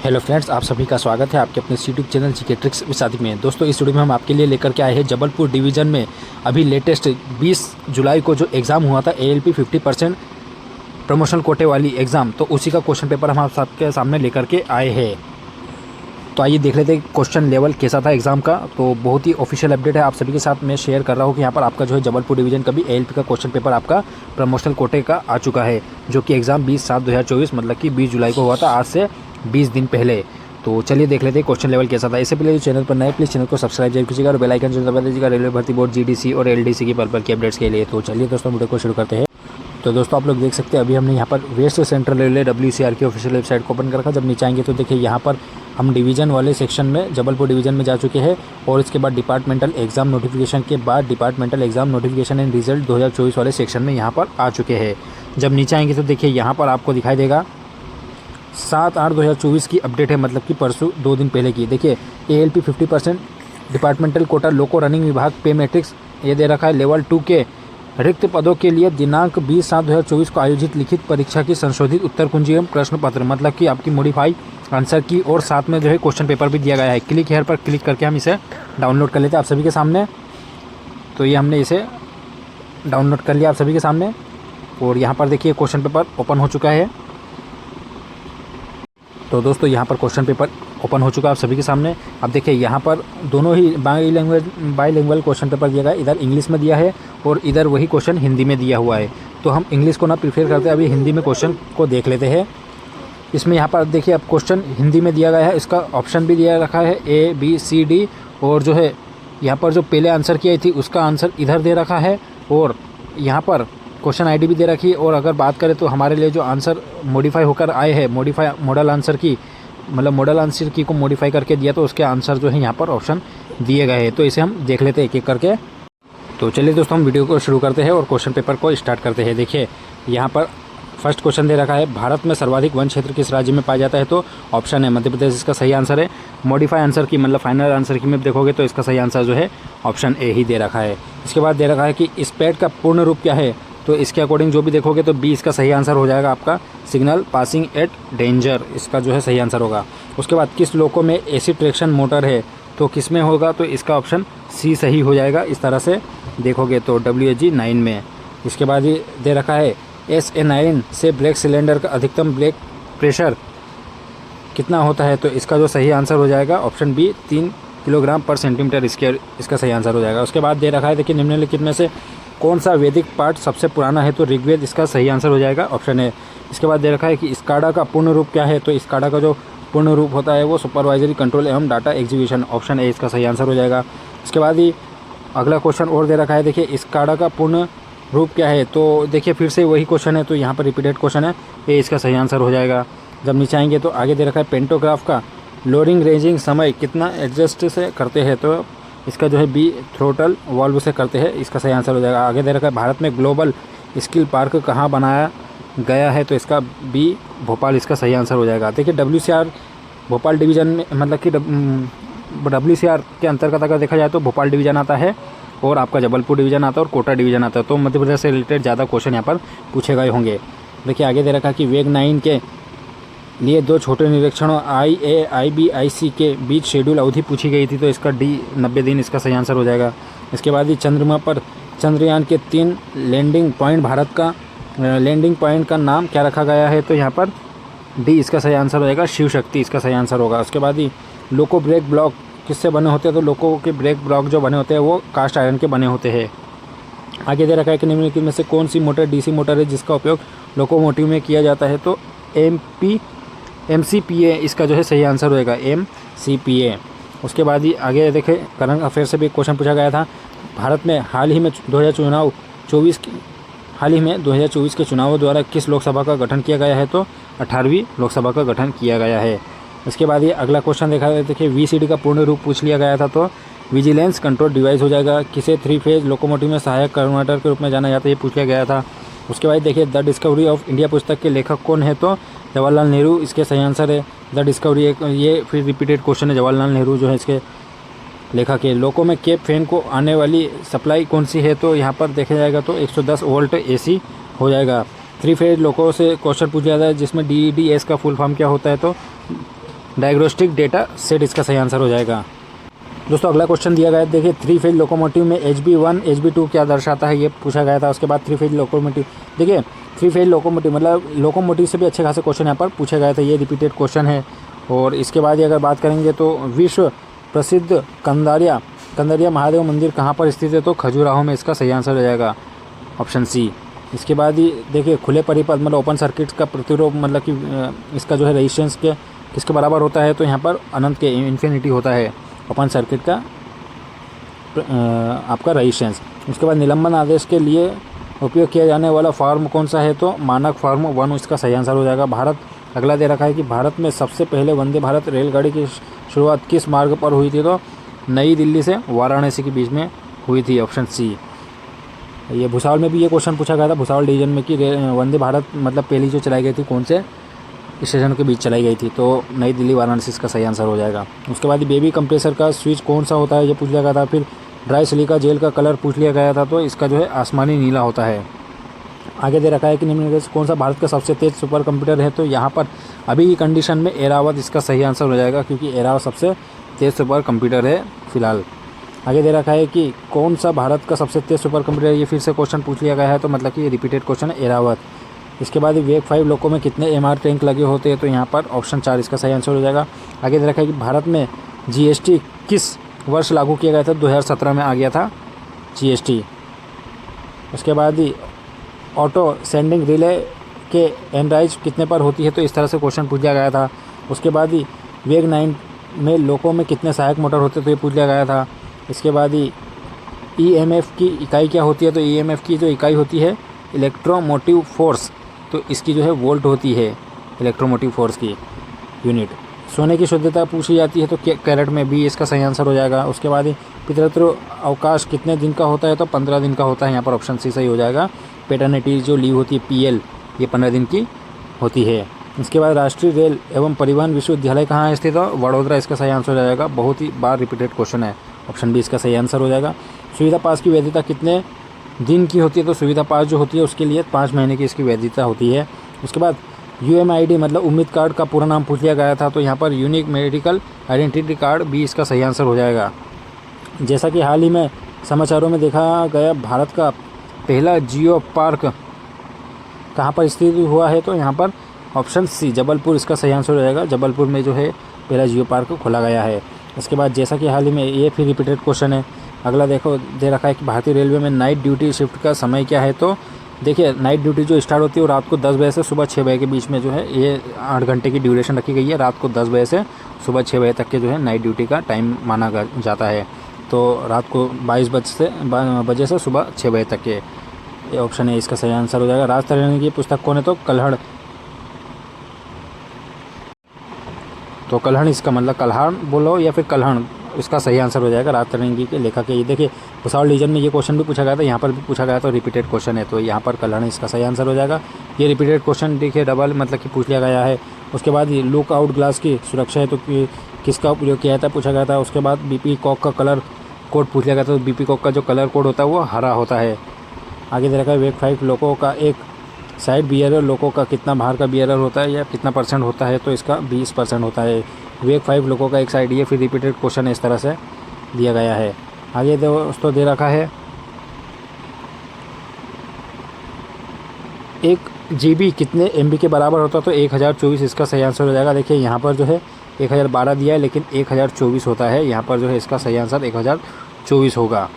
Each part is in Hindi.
हेलो फ्रेंड्स, आप सभी का स्वागत है आपके अपने YouTube channel GK tricks with Sadiq में। दोस्तों, इस वीडियो में हम आपके लिए लेकर के आए हैं जबलपुर डिवीज़न में अभी लेटेस्ट 20 जुलाई को जो एग्ज़ाम हुआ था ALP 50% प्रमोशनल कोटे वाली एग्ज़ाम, तो उसी का क्वेश्चन पेपर हम आप सबके सामने लेकर के आए हैं। तो आइए देख लेते हैं क्वेश्चन लेवल कैसा था एग्ज़ाम का। तो बहुत ही ऑफिशियल अपडेट है, आप सभी के साथ मैं शेयर कर रहा हूँ कि यहाँ पर आपका जो है जबलपुर डिवीज़न का भी ALP का क्वेश्चन पेपर आपका प्रमोशनल कोटे का आ चुका है, जो कि एग्ज़ाम 20/7/2024 मतलब कि 20 जुलाई को हुआ था, आज से 20 दिन पहले। तो चलिए देख लेते हैं क्वेश्चन लेवल कैसा था। इससे पहले जो चैनल पर नए, प्लीज़ चैनल को सब्सक्राइब जरूर कीजिएगा और बेल आइकन जरूर दबा दीजिएगा रेलवे भर्ती बोर्ड, GDC और LDC की पर्पल की अपडेट्स के लिए। तो चलिए दोस्तों, वीडियो को शुरू करते हैं। तो दोस्तों, आप लोग देख सकते हैं अभी हमने यहाँ पर वेस्ट सेंट्रल रेलवे WCR की ऑफिशियल वेबसाइट को ओपन कर रखा। जब नीचे आएंगे तो देखिए यहाँ पर हम डिवीज़न वाले सेक्शन में जबलपुर डिवीज़न में जा चुके हैं और इसके बाद डिपार्टमेंटल एग्ज़ाम नोटिफिकेशन के बाद departmental exam notification and result 2024 वाले सेक्शन में यहाँ पर आ चुके हैं। जब नीचे आएंगे तो देखिए यहाँ पर आपको दिखाई देगा 7/8/2024 की अपडेट है, मतलब कि परसों 2 दिन पहले की। देखिए ALP 50% डिपार्टमेंटल कोटा लोको रनिंग विभाग पे मैट्रिक्स ये दे रखा है। लेवल 2 के रिक्त पदों के लिए दिनांक 20/7/2024 को आयोजित लिखित परीक्षा की संशोधित उत्तर कुंजी एवं प्रश्न पत्र, मतलब कि आपकी मॉडिफाई आंसर की, और साथ में जो है क्वेश्चन पेपर भी दिया गया है। क्लिक हेयर पर क्लिक करके हम इसे डाउनलोड कर लेते हैं आप सभी के सामने। तो ये हमने इसे डाउनलोड कर लिया आप सभी के सामने और यहाँ पर देखिए क्वेश्चन पेपर ओपन हो चुका है। तो दोस्तों, यहाँ पर क्वेश्चन पेपर ओपन हो चुका है आप सभी के सामने। अब देखिए यहाँ पर दोनों ही बाईलैंग्वेज क्वेश्चन पेपर दिया गया है। इधर इंग्लिश में दिया है और इधर वही क्वेश्चन हिंदी में दिया हुआ है। तो हम इंग्लिश को ना प्रीफर करते, अभी हिंदी में क्वेश्चन को देख लेते हैं। इसमें यहाँ पर देखिए अब क्वेश्चन हिंदी में दिया गया है, इसका ऑप्शन भी दिया रखा है A B C D, और जो है यहाँ पर जो पहले आंसर की आई थी उसका आंसर इधर दे रखा है और यहाँ पर क्वेश्चन ID भी दे रखी है। और अगर बात करें तो हमारे लिए जो आंसर मॉडिफाई होकर आए हैं, मॉडल आंसर की, मतलब मॉडल आंसर की को मॉडिफाई करके दिया, तो उसके आंसर जो है यहाँ पर ऑप्शन दिए गए हैं। तो इसे हम देख लेते हैं एक एक करके। तो चलिए दोस्तों, हम वीडियो को शुरू करते हैं और क्वेश्चन पेपर को स्टार्ट करते हैं। देखिए यहाँ पर फर्स्ट क्वेश्चन दे रखा है, भारत में सर्वाधिक वन क्षेत्र किस राज्य में पाया जाता है? तो ऑप्शन है मध्य प्रदेश, इसका सही आंसर है। मॉडिफाई आंसर की मतलब फाइनल आंसर की में देखोगे तो इसका सही आंसर जो है ऑप्शन A ही दे रखा है। इसके बाद दे रखा है कि स्पैड का पूर्ण रूप क्या है? तो इसके अकॉर्डिंग जो भी देखोगे तो B इसका सही आंसर हो जाएगा आपका, सिग्नल पासिंग एट डेंजर, इसका जो है सही आंसर होगा। उसके बाद किस लोको में AC ट्रैक्शन मोटर है? तो किस में होगा? तो इसका ऑप्शन C सही हो जाएगा। इस तरह से देखोगे तो WAG 9 में। इसके बाद ये दे रखा है SA9 से ब्रेक सिलेंडर का अधिकतम ब्रेक प्रेशर कितना होता है? तो इसका जो सही आंसर हो जाएगा ऑप्शन B 3 किलोग्राम पर सेंटीमीटर स्क्वायर, इसका सही आंसर हो जाएगा। उसके बाद दे रखा है, देखिए निम्नलिखित में से कौन सा वैदिक पाठ सबसे पुराना है? तो ऋग्वेद, इसका सही आंसर हो जाएगा ऑप्शन A। इसके बाद दे रखा है कि स्काडा का पूर्ण रूप क्या है? तो स्काडा का जो पूर्ण रूप होता है वो सुपरवाइजरी कंट्रोल एवं डाटा एग्जीक्यूशन, ऑप्शन A इसका सही आंसर हो जाएगा। इसके बाद ही अगला क्वेश्चन और दे रखा है, देखिए स्काडा का पूर्ण रूप क्या है? तो देखिए फिर से वही क्वेश्चन है, तो यहाँ पर रिपीटेड क्वेश्चन है, A इसका सही आंसर हो जाएगा। जब नीचे आएंगे तो आगे दे रखा है पेंटोग्राफ का लोडिंग रेंजिंग समय कितना एडजस्ट से करते हैं? तो इसका जो है B थ्रोटल वाल्व से करते हैं, इसका सही आंसर हो जाएगा। आगे दे रखा है भारत में ग्लोबल स्किल पार्क कहाँ बनाया गया है? तो इसका B भोपाल, इसका सही आंसर हो जाएगा। देखिए WCR भोपाल डिवीज़न में, मतलब कि WCR के अंतर्गत अगर देखा जाए तो भोपाल डिवीज़न आता है और आपका जबलपुर डिवीज़न आता है और कोटा डिवीज़न आता है। तो मध्य प्रदेश से रिलेटेड ज़्यादा क्वेश्चन यहाँ पर पूछे गए होंगे। देखिए आगे दे रखा है कि वेग 9 के लिए 2 छोटे निरीक्षणों IA IB IC के बीच शेड्यूल अवधि पूछी गई थी, तो इसका D 90 दिन, इसका सही आंसर हो जाएगा। इसके बाद ही चंद्रमा पर चंद्रयान के 3 लैंडिंग पॉइंट, भारत का लैंडिंग पॉइंट का नाम क्या रखा गया है? तो यहाँ पर D इसका सही आंसर हो जाएगा, शिव शक्ति इसका सही आंसर होगा। उसके बाद ही लोको ब्रेक ब्लॉक किससे बने होते हैं? तो लोको के ब्रेक ब्लॉक जो बने होते हैं वो कास्ट आयरन के बने होते हैं। आगे दे रखा है कि निम्नलिखित में से कौन सी मोटर DC मोटर है जिसका उपयोग लोकोमोटिव में किया जाता है? तो MCPA इसका जो है सही आंसर होएगा, MCPA। उसके बाद ही आगे देखें, करंट अफेयर से भी एक क्वेश्चन पूछा गया था, भारत में हाल ही में 2024 के चुनावों द्वारा किस लोकसभा का गठन किया गया है? तो 18वीं लोकसभा का गठन किया गया है। इसके बाद ये अगला क्वेश्चन देखा है, देखिए VCD का पूर्ण रूप पूछ लिया गया था, तो विजिलेंस कंट्रोल डिवाइस हो जाएगा। किसे 3 फेज लोकोमोटिव में सहायक कन्वर्टर के रूप में जाना जाता है? ये पूछा गया था। उसके बाद देखिए द डिस्कवरी ऑफ इंडिया पुस्तक के लेखक कौन है? तो जवाहरलाल नेहरू, इसके सही आंसर है। द डिस्कवरी, ये फिर रिपीटेड क्वेश्चन है, जवाहरलाल नेहरू जो है इसके लेखक है। लोको में केप फैन को आने वाली सप्लाई कौन सी है? तो यहाँ पर देखा जाएगा तो 110 वोल्ट AC हो जाएगा। 3 फेज लोको से क्वेश्चन पूछा जाता है जिसमें DEDS का फुल फॉर्म क्या होता है? तो डायग्नोस्टिक डेटा सेट इसका सही आंसर हो जाएगा। दोस्तों अगला क्वेश्चन दिया गया है, देखिए 3 फेज लोकोमोटिव में HB1 HB2 क्या दर्शाता है, ये पूछा गया था। उसके बाद 3 फेज लोकोमोटिव, देखिए 3 फेज लोकोमोटिव मतलब लोकोमोटिव से भी अच्छे खासे क्वेश्चन यहाँ पर पूछे गए थे, ये रिपीटेड क्वेश्चन है। और इसके बाद ये अगर बात करेंगे तो विश्व प्रसिद्ध कंदरिया महादेव मंदिर कहाँ पर स्थित है, तो खजुराहो में इसका सही आंसर हो जाएगा, ऑप्शन सी। इसके बाद ही देखिए खुले परिपथ मतलब ओपन सर्किट का प्रतिरोध मतलब कि इसका जो है रेजिस्टेंस के किसके बराबर होता है, तो यहाँ पर अनंत के इन्फिनिटी होता है ओपन सर्किट का आपका रेजिस्टेंस। उसके बाद निलंबन आदेश के लिए उपयोग किया जाने वाला फॉर्म कौन सा है, तो मानक फॉर्म 1 इसका सही आंसर हो जाएगा। भारत अगला दे रखा है कि भारत में सबसे पहले वंदे भारत रेलगाड़ी की शुरुआत किस मार्ग पर हुई थी, तो नई दिल्ली से वाराणसी के बीच में हुई थी, ऑप्शन सी। ये भुसावल में भी ये क्वेश्चन पूछा गया था, भुसावल डिवीजन में कि वंदे भारत मतलब पहली जो चलाई गई थी कौन से स्टेशन के बीच चलाई गई थी, तो नई दिल्ली वाराणसी इसका सही आंसर हो जाएगा। उसके बाद बेबी कंप्रेसर का स्विच कौन सा होता है, ये पूछ लिया गया था। फिर ड्राई सिलिका जेल का कलर पूछ लिया गया था, तो इसका जो है आसमानी नीला होता है। आगे दे रखा है कि निम्नलिखित में से कौन सा भारत का सबसे तेज सुपर कंप्यूटर है, तो यहाँ पर अभी की कंडीशन में एरावत इसका सही आंसर हो जाएगा, क्योंकि एरावत सबसे तेज सुपर कंप्यूटर है फिलहाल। आगे दे रखा है कि कौन सा भारत का सबसे तेज सुपर कंप्यूटर, ये फिर से क्वेश्चन पूछ लिया गया है, तो मतलब कि रिपीटेड क्वेश्चन है एरावत। इसके बाद वेग 5 लोको में कितने MR टैंक लगे होते हैं, तो यहाँ पर ऑप्शन 4 इसका सही आंसर हो जाएगा। आगे दे रखा है कि भारत में GST किस वर्ष लागू किया गया था, 2017 में आ गया था GST। उसके बाद ही ऑटो सेंडिंग रिले के एनराइज कितने पर होती है, तो इस तरह से क्वेश्चन पूछ लिया गया था। उसके बाद ही वेग 9 में लोको में कितने सहायक मोटर होते हैं, तो ये पूछ लिया गया था। इसके बाद ही EMF की इकाई क्या होती है, तो EMF की जो इकाई होती है इलेक्ट्रोमोटिव फोर्स, तो इसकी जो है वोल्ट होती है इलेक्ट्रोमोटिव फोर्स की यूनिट। सोने की शुद्धता पूछी जाती है, तो कैरेट में भी इसका सही आंसर हो जाएगा। उसके बाद ही पितृत्व अवकाश कितने दिन का होता है, तो 15 दिन का होता है, यहाँ पर ऑप्शन सी सही हो जाएगा। पेटर्निटी जो लीव होती है PL, ये 15 दिन की होती है। इसके बाद राष्ट्रीय रेल एवं परिवहन विश्वविद्यालय कहाँ स्थित है, वडोदरा इसका सही आंसर हो जाएगा। बहुत ही बार रिपीटेड क्वेश्चन है, ऑप्शन बी इसका सही आंसर हो जाएगा। सुविधा पास की वैधता कितने दिन की होती है, तो सुविधा पास जो होती है उसके लिए 5 महीने की इसकी वैधता होती है। उसके बाद UMID मतलब उम्मीद कार्ड का पूरा नाम पूछ लिया गया था, तो यहाँ पर यूनिक मेडिकल आइडेंटिटी कार्ड भी इसका सही आंसर हो जाएगा। जैसा कि हाल ही में समाचारों में देखा गया, भारत का पहला जियो पार्क कहाँ पर स्थित हुआ है, तो यहाँ पर ऑप्शन सी जबलपुर इसका सही आंसर हो जाएगा। जबलपुर में जो है पहला जियो पार्क खोला गया है। इसके बाद जैसा कि हाल ही में ये फिर रिपीटेड क्वेश्चन है। अगला देखो दे रखा है कि भारतीय रेलवे में नाइट ड्यूटी शिफ्ट का समय क्या है, तो देखिए नाइट ड्यूटी जो स्टार्ट होती है वो रात को 10 बजे से सुबह 6 बजे के बीच में जो है, ये 8 घंटे की ड्यूरेशन रखी गई है। रात को 10 बजे से सुबह 6 बजे तक के जो है नाइट ड्यूटी का टाइम माना जाता है। तो रात को 22 बजे से सुबह 6 बजे तक के, ये ऑप्शन है इसका सही आंसर हो जाएगा। राज तरेंगी की पुस्तक कौन है, तो कल्हड़, तो कल्हड़ इसका मतलब कल्हाड़ बोलो या फिर कल्हड़, इसका सही आंसर हो जाएगा। राज तरेंगी के लेखक है। ये देखिए भुसावल रीजन में ये क्वेश्चन भी पूछा गया था, यहाँ पर भी पूछा गया था, रिपीटेड क्वेश्चन है, तो यहाँ पर कल्हड़ इसका सही आंसर हो जाएगा। ये रिपीटेड क्वेश्चन देखिए डबल मतलब कि पूछ लिया गया है। उसके बाद ये लुक आउट ग्लास की सुरक्षा है, तो किसका उपयोग किया जाता है पूछा गया था। उसके बाद BP कॉक का कलर कोड पूछ लिया गया था, तो BP कॉक का जो कलर कोड होता है वो हरा होता है। आगे दे रखा है वेग 5 लोको का एक साइड बियरर लोको का कितना भार का बियरर होता है या कितना % होता है, तो इसका 20% होता है। वेग 5 लोको का एक साइड, ये फिर रिपीटेड क्वेश्चन इस तरह से दिया गया है। आगे दोस्तों दे रखा है 1 GB कितने MB के बराबर होता है, तो 1024 इसका सही आंसर हो जाएगा। देखिए यहाँ पर जो है 1012 दिया है, लेकिन 1024 होता है, यहाँ पर जो है इसका सही आंसर 1024 होगा।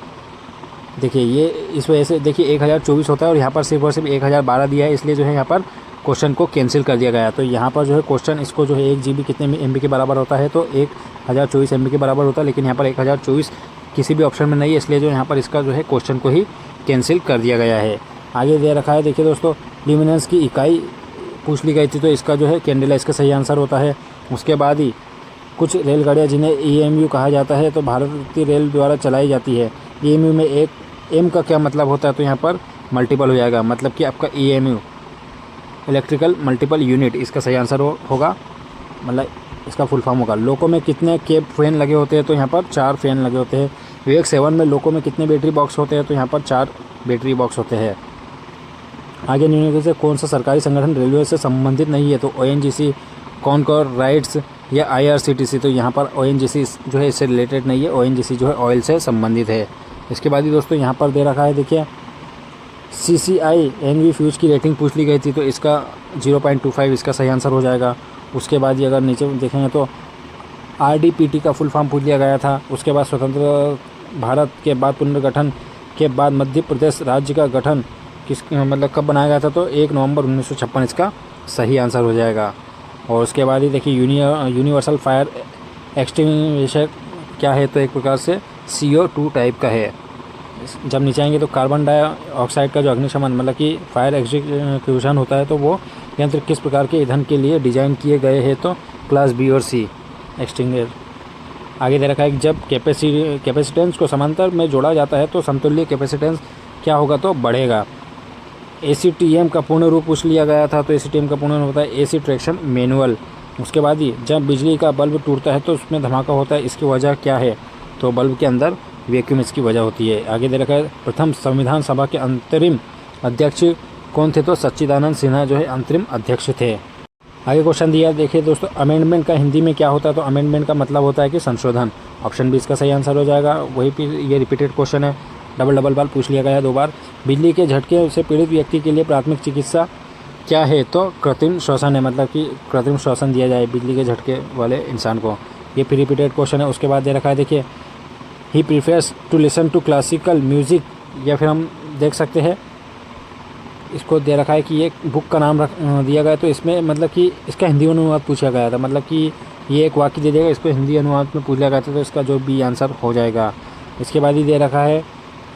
देखिए ये इस वजह से देखिए 1024 होता है और यहाँ पर सिर्फ और सिर्फ 1012 दिया है, इसलिए जो है यहाँ पर क्वेश्चन को कैंसिल कर दिया गया। तो यहाँ पर जो है क्वेश्चन इसको जो है 1 GB कितने MB के बराबर होता है, तो 1024 MB के बराबर होता है, लेकिन यहाँ पर 1024 किसी भी ऑप्शन में नहीं है, इसलिए जो यहाँ पर इसका जो है क्वेश्चन को ही कैंसिल कर दिया गया है। आगे दे रखा है देखिए दोस्तों ल्यूमिनेंस की इकाई पूछ ली गई थी, तो इसका जो है कैंडेला इसका सही आंसर होता है। उसके बाद ही कुछ रेलगाड़ियाँ जिन्हें EMU कहा जाता है, तो भारतीय रेल द्वारा चलाई जाती है। EMU में एक M का क्या मतलब होता है, तो यहाँ पर मल्टीपल हो जाएगा, मतलब कि आपका EMU इलेक्ट्रिकल मल्टीपल यूनिट इसका सही आंसर होगा, मतलब इसका फुल फॉर्म होगा। लोको में कितने केप फैन लगे होते हैं, तो यहाँ पर 4 फैन लगे होते हैं। वेग 7 में लोको में कितने बैटरी बॉक्स होते हैं, तो यहाँ पर 4 बैटरी बॉक्स होते हैं। आगे निम्नलिखित से कौन सा सरकारी संगठन रेलवे से संबंधित नहीं है, तो ONGC, कॉनकॉर, राइट्स, या IRCTC, तो यहाँ पर ONGC जो है इससे रिलेटेड नहीं है, ONGC जो है ऑयल से संबंधित है। इसके बाद ही दोस्तों यहाँ पर दे रखा है, देखिए CCI एनवी फ्यूज की रेटिंग पूछ ली गई थी, तो इसका 0.25 इसका सही आंसर हो जाएगा। उसके बाद ही अगर नीचे देखेंगे तो RDPT का फुल फॉर्म पूछ लिया गया था। उसके बाद स्वतंत्र भारत के बाद पुनर्गठन के बाद मध्य प्रदेश राज्य का गठन मतलब कब बनाया गया था, तो 1 नवंबर 1956 इसका सही आंसर हो जाएगा। और उसके बाद ही देखिए यूनिवर्सल फायर एक्सटिंग्विशर क्या है, तो एक प्रकार से CO2 टाइप का है। जब नीचे आएंगे तो कार्बन डाइऑक्साइड का जो अग्निशमन मतलब कि फायर एक्सटिंग्विशन होता है, तो वो यंत्र किस प्रकार के ईंधन के लिए डिजाइन किए गए हैं, तो क्लास B और C एक्सटिंग्विशर। आगे दे रखा है कि जब कैपेसिटेंस को समांतर में जोड़ा जाता है तो समतुल्य कैपेसिटेंस क्या होगा, तो बढ़ेगा। ACTM का पूर्ण रूप पूछ लिया गया था, तो ACTM का पूर्ण रूप होता है AC ट्रैक्शन मैनुअल। उसके बाद ही जब बिजली का बल्ब टूटता है तो उसमें धमाका होता है, इसकी वजह क्या है, तो बल्ब के अंदर वैक्यूम इसकी वजह होती है। आगे दे रखा है प्रथम संविधान सभा के अंतरिम अध्यक्ष कौन थे, तो सच्चिदानंद सिन्हा जो है अंतरिम अध्यक्ष थे। आगे क्वेश्चन दिया, देखिए दोस्तों अमेंडमेंट का हिंदी में क्या होता है, तो अमेंडमेंट का मतलब होता है कि संशोधन। ऑप्शन B इसका सही आंसर हो जाएगा। वही फिर ये रिपीटेड क्वेश्चन है, डबल बार पूछ लिया गया है 2 बार। बिजली के झटके से पीड़ित व्यक्ति के लिए प्राथमिक चिकित्सा क्या है, तो कृत्रिम श्वसन है, मतलब कि कृत्रिम श्वसन दिया जाए बिजली के झटके वाले इंसान को। ये फिर रिपीटेड क्वेश्चन है। उसके बाद दे रखा है, देखिए he prefers to listen to classical music, या फिर हम देख सकते हैं इसको दे रखा है कि ये बुक का नाम दिया गया, तो इसमें मतलब कि इसका हिंदी अनुवाद पूछा गया था, मतलब कि ये एक वाक्य दे देगा, इसको हिंदी अनुवाद में पूछ लिया गया था, तो इसका जो B आंसर हो जाएगा। इसके बाद ही दे रखा है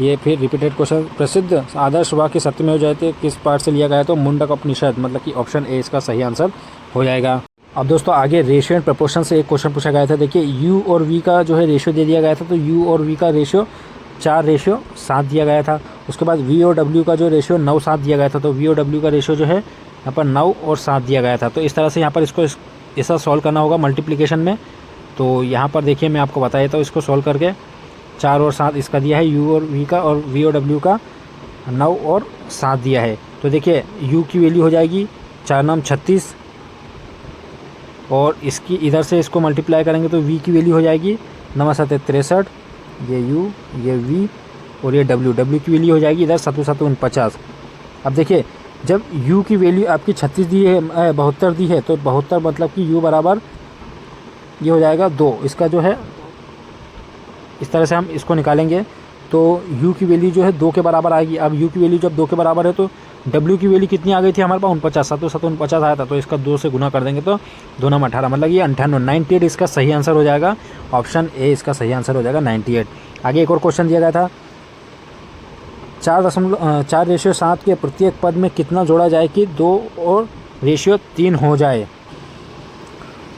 ये फिर रिपीटेड क्वेश्चन, प्रसिद्ध आदर्श वाक्य सत्यमेव जयते किस पार्ट से लिया गया है, तो मुंडक उपनिषद, मतलब कि ऑप्शन A इसका सही आंसर हो जाएगा। अब दोस्तों आगे रेशियो एंड प्रपोर्शन से एक क्वेश्चन पूछा गया था। देखिए U और V का जो है रेशियो दे दिया गया था, तो U और V का रेशियो 4:7 दिया गया था। उसके बाद V और W का जो रेशियो 9:7 दिया गया था, तो V और W का रेशियो जो है यहाँ पर 9 और 7 दिया गया था। तो इस तरह से यहाँ पर इसको ऐसा सॉल्व करना होगा मल्टीप्लिकेशन में। तो यहाँ पर देखिए मैं आपको बता देता हूँ इसको सॉल्व करके। 4 और 7 इसका दिया है U और V का, और V और W का 9 और 7 दिया है। तो देखिए U की वैल्यू हो जाएगी 4 9 36, और इसकी इधर से इसको मल्टीप्लाई करेंगे तो V की वैल्यू हो जाएगी 9 7 63, ये U ये V और ये W की वैल्यू हो जाएगी इधर 7 7 49। अब देखिए जब U की वैल्यू आपकी 36 दी है 72 दी है, तो 72 मतलब कि U बराबर ये हो जाएगा 2। इसका जो है इस तरह से हम इसको निकालेंगे तो U की वैल्यू जो है 2 के बराबर आएगी। अब U की वैल्यू जब 2 के बराबर है तो W की वैल्यू कितनी आ गई थी हमारे पास 49, 7 7 49 आया था, तो इसका 2 से गुना कर देंगे तो 2 9 18, मतलब ये 98 इसका सही आंसर हो जाएगा। ऑप्शन A इसका सही आंसर हो जाएगा 98। आगे एक और क्वेश्चन दिया गया था 4:7 के प्रत्येक पद में कितना जोड़ा जाए कि 2 और 3 हो जाए।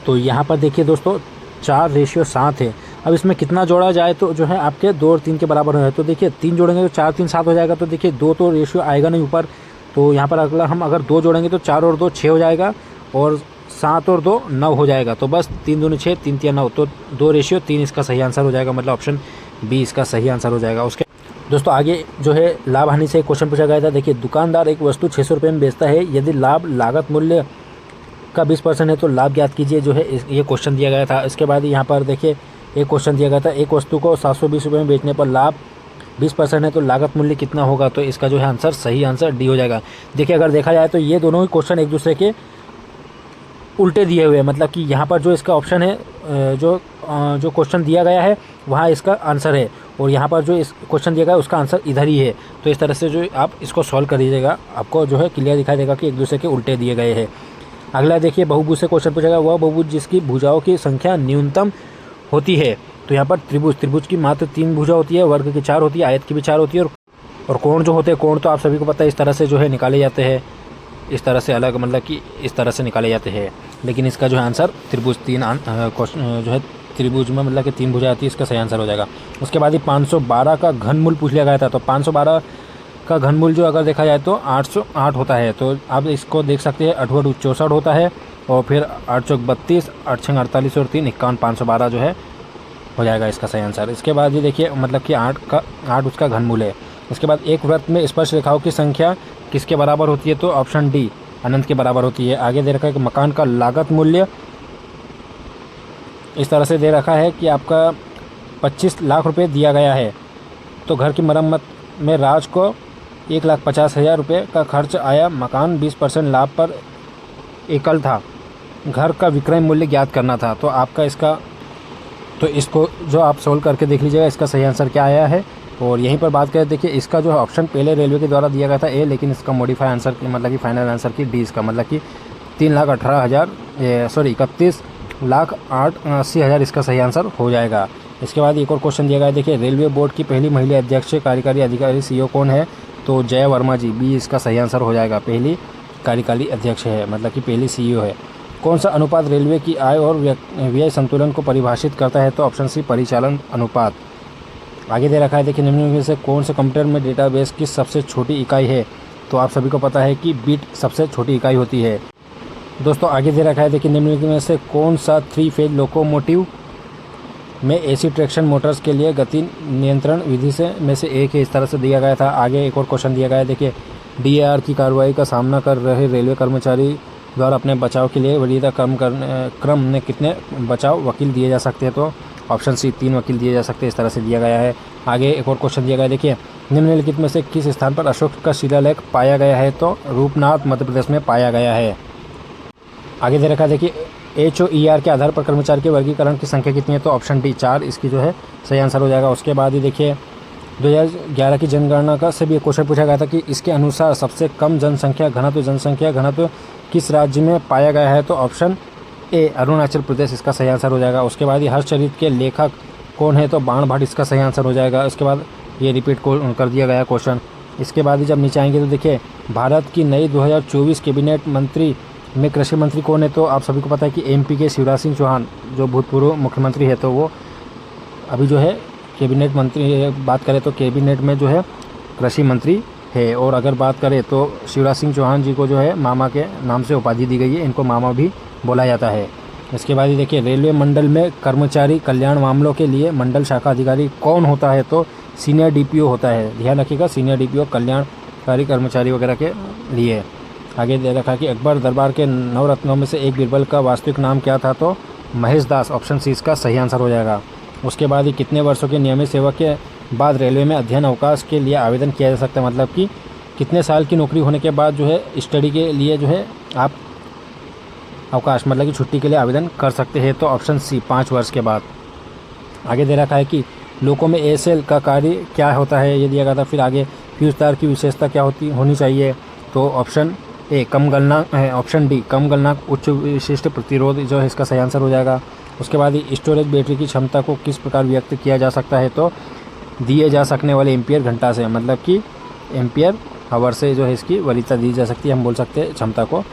तो यहाँ पर देखिए दोस्तों 4:7 है। अब इसमें कितना जोड़ा जाए तो जो है आपके 2 और 3 के बराबर है। तो देखिए 3 जोड़ेंगे तो 4 3 7 हो जाएगा। तो देखिए 2 तो रेशियो आएगा नहीं ऊपर, तो यहाँ पर अगला हम अगर 2 जोड़ेंगे तो 4 और 2 6 हो जाएगा, और 7 और 2 9 हो जाएगा। तो बस 3 दूनी 6 3 3 9, तो 2:3 इसका सही आंसर हो जाएगा, मतलब ऑप्शन B इसका सही आंसर हो जाएगा। उसके दोस्तों आगे जो है लाभ हानि से एक क्वेश्चन पूछा गया था। देखिए दुकानदार एक वस्तु 600 रुपये में बेचता है, यदि लाभ लागत मूल्य का 20% है तो लाभ ज्ञात कीजिए, जो है ये क्वेश्चन दिया गया था। इसके बाद यहाँ पर देखिए एक क्वेश्चन दिया गया था, एक वस्तु को 720 रुपये में बेचने पर लाभ 20% है तो लागत मूल्य कितना होगा। तो इसका जो है आंसर सही आंसर D हो जाएगा। देखिए अगर देखा जाए तो ये दोनों ही क्वेश्चन एक दूसरे के उल्टे दिए हुए हैं, मतलब कि यहाँ पर जो इसका ऑप्शन है जो क्वेश्चन दिया गया है वहाँ इसका आंसर है, और यहाँ पर जो इस क्वेश्चन दिया गया है उसका आंसर इधर ही है। तो इस तरह से जो आप इसको सॉल्व कर दीजिएगा, आपको जो है क्लियर दिखाई देगा कि एक दूसरे के उल्टे दिए गए हैं। अगला देखिए बहुभुज से क्वेश्चन पूछेगा, वह बहुभुज जिसकी भुजाओं की संख्या न्यूनतम होती है। तो यहाँ पर त्रिभुज की मात्र 3 भुजा होती है, वर्ग की 4 होती है, आयत की भी 4 होती है, और कोण जो होते हैं कोण तो आप सभी को पता है इस तरह से जो है निकाले जाते हैं, इस तरह से अलग मतलब कि इस तरह से निकाले जाते हैं। लेकिन इसका जो है आंसर त्रिभुज 3 जो है त्रिभुज में मतलब कि 3 भुजा आती है, इसका सही आंसर हो जाएगा। उसके बाद ही 512 का घनमूल पूछ लिया गया था। तो 512 का घनमूल जो अगर देखा जाए तो 808 होता है। तो आप इसको देख सकते हैं 8 8 64 होता है, और फिर 8 चौक 32, 8 6 48 और 3 51, 512 जो है हो जाएगा इसका सही आंसर। इसके बाद ये देखिए मतलब कि 8 उसका घनमूल है। इसके बाद एक वृत्त में स्पर्श रेखाओं की संख्या किसके बराबर होती है। तो ऑप्शन D अनंत के बराबर होती है। आगे दे रखा है कि मकान का लागत मूल्य इस तरह से दे रखा है कि आपका 25 लाख रुपए दिया गया है। तो घर की मरम्मत में राज को 1,50,000 रुपये का खर्च आया। मकान 20% लाभ पर एकल था। घर का विक्रय मूल्य ज्ञात करना था। तो आपका इसको जो आप सोल्व करके देख लीजिएगा इसका सही आंसर क्या आया है। और यहीं पर बात करें, देखिए इसका जो ऑप्शन पहले रेलवे के द्वारा दिया गया था ए, लेकिन इसका मॉडिफाई आंसर मतलब कि फाइनल आंसर की डी, इसका मतलब कि 31,80,000 इसका सही आंसर हो जाएगा। इसके बाद एक और क्वेश्चन दिया गया है, देखिए रेलवे बोर्ड की पहली महिला अध्यक्ष कार्यकारी अधिकारी सीईओ कौन है? तो जया वर्मा जी, बी इसका सही आंसर हो जाएगा। पहली कार्यकारी अध्यक्ष है, मतलब कि पहली सीईओ है। कौन सा अनुपात रेलवे की आय और व्यय संतुलन को परिभाषित करता है? तो ऑप्शन सी परिचालन अनुपात। आगे दे रखा है, देखिए निम्न में से कौन से कंप्यूटर में डेटाबेस की सबसे छोटी इकाई है? तो आप सभी को पता है कि बिट सबसे छोटी इकाई होती है। दोस्तों आगे दे रखा है, देखिए निम्न में से कौन सा 3 फेज लोकोमोटिव में एसी ट्रैक्शन मोटर्स के लिए गति नियंत्रण विधि से में से एक है? इस तरह से दिया गया था। आगे एक और क्वेश्चन दिया गया है, देखिए डीएआर की कार्रवाई का सामना कर रहे रेलवे कर्मचारी द्वारा अपने बचाव के लिए वरीयता क्रम में कितने बचाव वकील दिए जा सकते हैं? तो ऑप्शन सी 3 वकील दिए जा सकते हैं। इस तरह से दिया गया है। आगे एक और क्वेश्चन दिया गया है, देखिए निम्नलिखित में से किस स्थान पर अशोक का शिलालेख पाया गया है? तो रूपनाथ मध्य प्रदेश में पाया गया है। आगे दे रखा है, देखिए HOER के आधार पर कर्मचारी के वर्गीकरण की संख्या कितनी है? तो ऑप्शन डी 4 इसकी जो है सही आंसर हो जाएगा। उसके बाद ही देखिए 2011 की जनगणना का से भी एक क्वेश्चन पूछा गया था कि इसके अनुसार सबसे कम जनसंख्या घनत्व किस राज्य में पाया गया है? तो ऑप्शन ए अरुणाचल प्रदेश इसका सही आंसर हो जाएगा। उसके बाद ही हर्षचरित के लेखक कौन है? तो बाण भट्ट इसका सही आंसर हो जाएगा। उसके बाद ये रिपीट कर दिया गया क्वेश्चन। इसके बाद ही जब नीचे आएंगे तो देखिए भारत की नई 2024 कैबिनेट मंत्री में कृषि मंत्री कौन है? तो आप सभी को पता है कि MP के शिवराज सिंह चौहान जो भूतपूर्व मुख्यमंत्री है, तो वो अभी जो है कैबिनेट मंत्री, बात करें तो कैबिनेट में जो है कृषि मंत्री है। और अगर बात करें तो शिवराज सिंह चौहान जी को जो है मामा के नाम से उपाधि दी गई है, इनको मामा भी बोला जाता है। इसके बाद ही देखिए रेलवे मंडल में कर्मचारी कल्याण मामलों के लिए मंडल शाखा अधिकारी कौन होता है? तो सीनियर DPO होता है। ध्यान रखिएगा, सीनियर DPO कल्याणकारी कर्मचारी वगैरह के लिए। आगे दे रखा कि अकबर दरबार के 9 रत्नों में से एक बीरबल का वास्तविक नाम क्या था? तो महेश दास, ऑप्शन सी इसका सही आंसर हो जाएगा। उसके बाद ही कितने वर्षों की नियमित सेवा के बाद रेलवे में अध्ययन अवकाश के लिए आवेदन किया जा सकता है? मतलब कि कितने साल की नौकरी होने के बाद जो है स्टडी के लिए जो है आप अवकाश मतलब कि छुट्टी के लिए आवेदन कर सकते हैं? तो ऑप्शन सी 5 वर्ष के बाद। आगे दे रखा है कि लोगों में ASL का कार्य क्या होता है? ये दिया गया था। फिर आगे फ्यूज तार की विशेषता क्या होनी चाहिए? तो ऑप्शन ए कम गलनांक है। ऑप्शन डी कम गलनांक उच्च विशिष्ट प्रतिरोध जो है इसका सही आंसर हो जाएगा। उसके बाद ही स्टोरेज बैटरी की क्षमता को किस प्रकार व्यक्त किया जा सकता है? तो दिए जा सकने वाले एम्पियर घंटा से, मतलब कि एम्पियर हावर से जो है इसकी वरीयता दी जा सकती है। हम बोल सकते हैं क्षमता को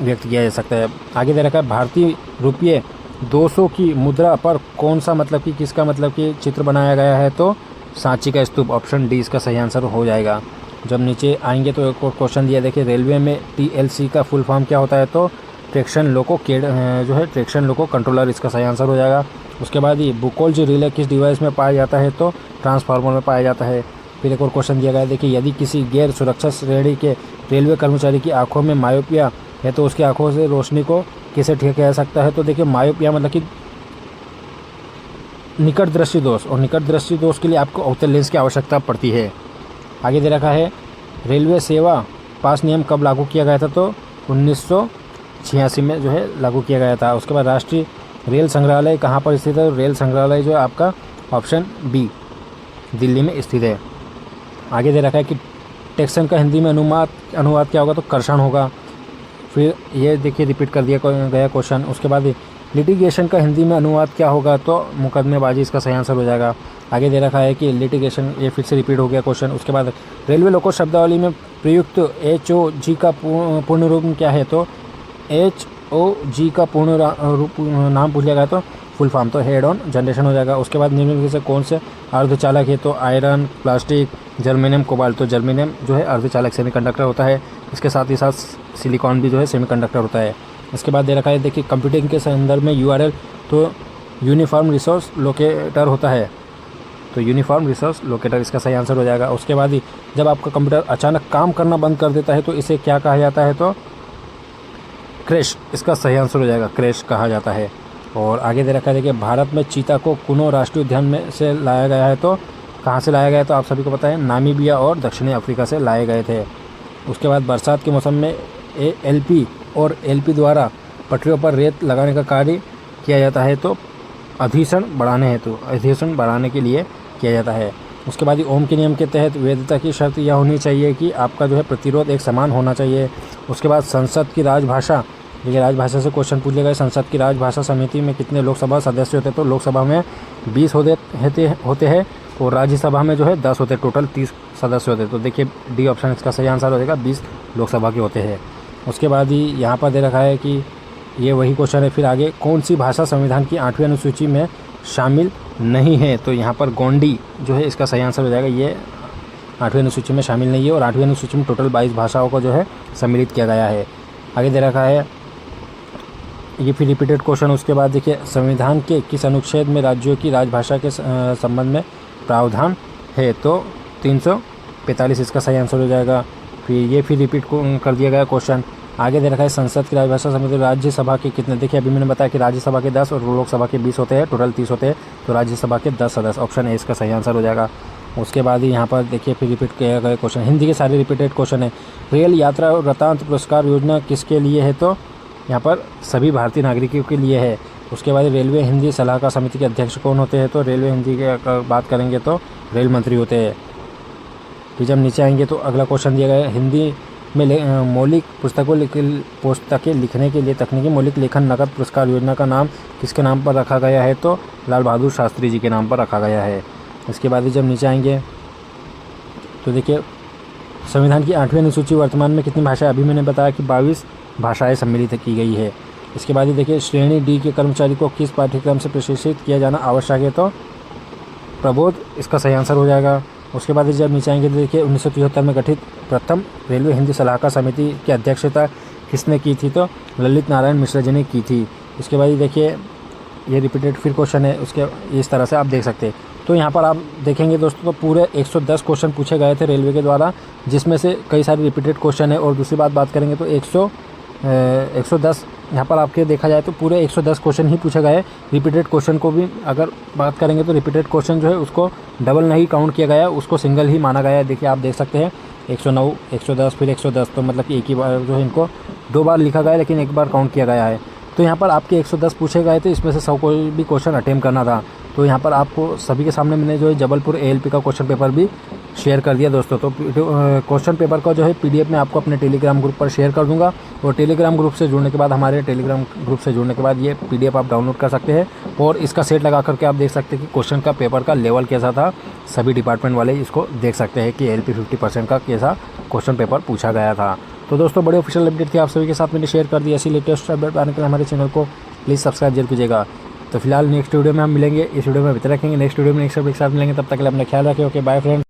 व्यक्त किया जा सकता है। आगे दे रखा है भारतीय रुपये 200 की मुद्रा पर कौन सा मतलब कि किसका मतलब कि चित्र बनाया गया है? तो सांची का स्तूप, ऑप्शन डी इसका सही आंसर हो जाएगा। जब नीचे आएंगे तो एक और क्वेश्चन दिया, देखिए रेलवे में TLC का फुल फॉर्म क्या होता है? तो ट्रैक्शन लोको कंट्रोलर इसका सही आंसर हो जाएगा। उसके बाद ही बुकोल्ज रिले किस डिवाइस में पाया जाता है? तो ट्रांसफार्मर में पाया जाता है। फिर एक और क्वेश्चन दिया गया है, देखिए यदि किसी गैर सुरक्षा श्रेणी के रेलवे कर्मचारी की आंखों में मायोपिया है तो उसकी आंखों से रोशनी को कैसे ठीक किया जा सकता है? तो देखिए मायोपिया मतलब कि निकट दृष्टि दोष, और निकट दृष्टि दोष के लिए आपको अवतल लेंस की आवश्यकता पड़ती है। आगे दे रखा है रेलवे सेवा पास नियम कब लागू किया गया था? तो 1986 में जो है लागू किया गया था। उसके बाद राष्ट्रीय रेल संग्रहालय कहाँ पर स्थित है? रेल संग्रहालय जो है आपका ऑप्शन बी दिल्ली में स्थित है। आगे दे रखा है कि टैक्सन का हिंदी में अनुवाद क्या होगा? तो कर्षण होगा। फिर ये देखिए रिपीट कर दिया गया क्वेश्चन। उसके बाद लिटिगेशन का हिंदी में अनुवाद क्या होगा? तो मुकदमेबाजी इसका सही आंसर हो जाएगा। आगे दे रखा है कि लिटिगेशन, ये फिर से रिपीट हो गया क्वेश्चन। उसके बाद रेलवे लोको शब्दावली में प्रयुक्त HOG का पूर्ण रूप क्या है? तो HOG का पूर्ण रूप नाम पूछ लिया गया तो फुल फॉर्म, तो हेड ऑन जनरेशन हो जाएगा। उसके बाद निम्नलिखित से कौन से अर्धचालक है? तो आयरन, प्लास्टिक, जर्मेनियम, कोबाल्ट। तो जर्मेनियम जो है अर्धचालक सेमीकंडक्टर होता है। इसके साथ ही साथ सिलिकॉन भी जो है सेमीकंडक्टर होता है। इसके बाद दे रखा है, देखिए कंप्यूटिंग के संदर्भ में URL तो यूनिफॉर्म रिसोर्स लोकेटर होता है। तो यूनिफॉर्म रिसोर्स लोकेटर इसका सही आंसर हो जाएगा। उसके बाद ही जब आपका कंप्यूटर अचानक काम करना बंद कर देता है तो इसे क्या कहा जाता है? तो क्रैश इसका सही आंसर हो जाएगा, क्रैश कहा जाता है। और आगे दे रखा है देखिए, भारत में चीता को कुनो राष्ट्रीय उद्यान में से लाया गया है, तो कहाँ से लाया गया है, तो आप सभी को पता है नामीबिया और दक्षिणी अफ्रीका से लाए गए थे। उसके बाद बरसात के मौसम में एलपी और एलपी द्वारा पटरियों पर रेत लगाने का कार्य किया जाता है, तो अधीक्षण बढ़ाने के लिए किया जाता है। उसके बाद ओम के नियम के तहत वैधता की शर्त यह होनी चाहिए कि आपका जो है प्रतिरोध एक समान होना चाहिए। उसके बाद संसद की राजभाषा, देखिए राजभाषा से क्वेश्चन पूछे गए, संसद की राजभाषा समिति में कितने लोकसभा सदस्य होते हैं, तो लोकसभा में 20 होते हैं और राज्यसभा में जो है 10 होते हैं, टोटल 30 सदस्य होते हैं। तो देखिए डी ऑप्शन इसका सही आंसर हो जाएगा, 20 लोकसभा के होते हैं। उसके बाद ही यहाँ पर दे रखा है कि ये वही क्वेश्चन है, फिर आगे कौन सी भाषा संविधान की 8वीं अनुसूची में शामिल नहीं है, तो यहाँ पर गोंडी जो है इसका सही आंसर हो जाएगा। ये 8वीं अनुसूची में शामिल नहीं है और 8वीं अनुसूची में टोटल 22 भाषाओं को जो है सम्मिलित किया गया है। आगे दे रखा है ये फिर रिपीटेड क्वेश्चन। उसके बाद देखिए संविधान के किस अनुच्छेद में राज्यों की राजभाषा के संबंध में प्रावधान है, तो 345 इसका सही आंसर हो जाएगा। फिर ये फिर रिपीट कर दिया गया क्वेश्चन। आगे दे रखा है संसद की राजभाषा समिति राज्यसभा के कितने, देखिए अभी मैंने बताया कि राज्यसभा के 10 और लोकसभा के 20 होते हैं, टोटल 30 होते हैं, तो राज्यसभा के 10 सदस्य, ऑप्शन ए इसका सही आंसर हो जाएगा। उसके बाद ही यहाँ पर देखिए फिर रिपीट किया गया क्वेश्चन, हिंदी के सारे रिपीटेड क्वेश्चन है। रेल यात्रा वृतांत पुरस्कार योजना किसके लिए है, तो यहाँ पर सभी भारतीय नागरिकों के लिए है। उसके बाद रेलवे हिंदी सलाहकार समिति के अध्यक्ष कौन होते हैं, तो रेलवे हिंदी के बात करेंगे तो रेल मंत्री होते हैं। फिर जब नीचे आएंगे तो अगला क्वेश्चन दिया गया है, हिंदी में मौलिक पुस्तकें लिखने के लिए तकनीकी मौलिक लेखन नकद पुरस्कार योजना का नाम किसके नाम पर रखा गया है, तो लाल बहादुर शास्त्री जी के नाम पर रखा गया है। इसके बाद जब नीचे आएंगे तो देखिए संविधान की 8वीं अनुसूची वर्तमान में कितनी भाषाएं, अभी मैंने बताया कि 22 भाषाएं सम्मिलित की गई है। इसके बाद ही देखिए श्रेणी डी के कर्मचारी को किस पाठ्यक्रम से प्रशिक्षित किया जाना आवश्यक है, तो प्रबोध इसका सही आंसर हो जाएगा। उसके बाद जब नीचे आएंगे तो देखिए 1973 में गठित प्रथम रेलवे हिंदी सलाहकार समिति की अध्यक्षता किसने की थी, तो ललित नारायण मिश्रा जी ने की थी। इसके बाद देखिए ये रिपीटेड फिर क्वेश्चन है, उसके इस तरह से आप देख सकते हैं। तो यहाँ पर आप देखेंगे दोस्तों, तो पूरे 110 क्वेश्चन पूछे गए थे रेलवे के द्वारा, जिसमें से कई सारे रिपीटेड क्वेश्चन है। और दूसरी बात करेंगे तो 110 यहाँ पर आपके देखा जाए तो पूरे 110 क्वेश्चन ही पूछे गए। रिपीटेड क्वेश्चन को भी अगर बात करेंगे तो रिपीटेड क्वेश्चन जो है उसको डबल नहीं काउंट किया गया, उसको सिंगल ही माना गया है। देखिए आप देख सकते हैं 109, 110 फिर 110, तो मतलब कि एक ही बार जो है इनको 2 बार लिखा गया है, लेकिन एक बार काउंट किया गया है। तो यहाँ पर आपके 110 पूछे गए थे, इसमें से 100 कोई भी क्वेश्चन अटेम्प्ट करना था। तो यहाँ पर आपको सभी के सामने मैंने जो है जबलपुर एएलपी का क्वेश्चन पेपर भी शेयर कर दिया दोस्तों। तो क्वेश्चन पेपर का जो है पीडीएफ मैं आपको अपने टेलीग्राम ग्रुप पर शेयर कर दूंगा, और टेलीग्राम ग्रुप से जुड़ने के बाद ये पीडीएफ आप डाउनलोड कर सकते हैं और इसका सेट लगा करके आप देख सकते हैं कि क्वेश्चन का पेपर का लेवल कैसा था। सभी डिपार्टमेंट वाले इसको देख सकते हैं कि एलपी 50% का कैसा क्वेश्चन पेपर पूछा गया था। तो दोस्तों बड़े ऑफिशियल अपडेट थी, आप सभी के साथ मैंने शेयर कर दी। ऐसी लेटेस्ट अपडेट पाने के लिए हमारे चैनल को प्लीज़ सब्सक्राइब जरूर कीजिएगा। तो फिलहाल नेक्स्ट वीडियो में हम मिलेंगे, इस वीडियो में अभी तक रखेंगे, नेक्स्ट वीडियो में नेक्स्ट अपडेट के साथ मिलेंगे। तब तक के लिए अपना ख्याल रखें। Okay bye friends.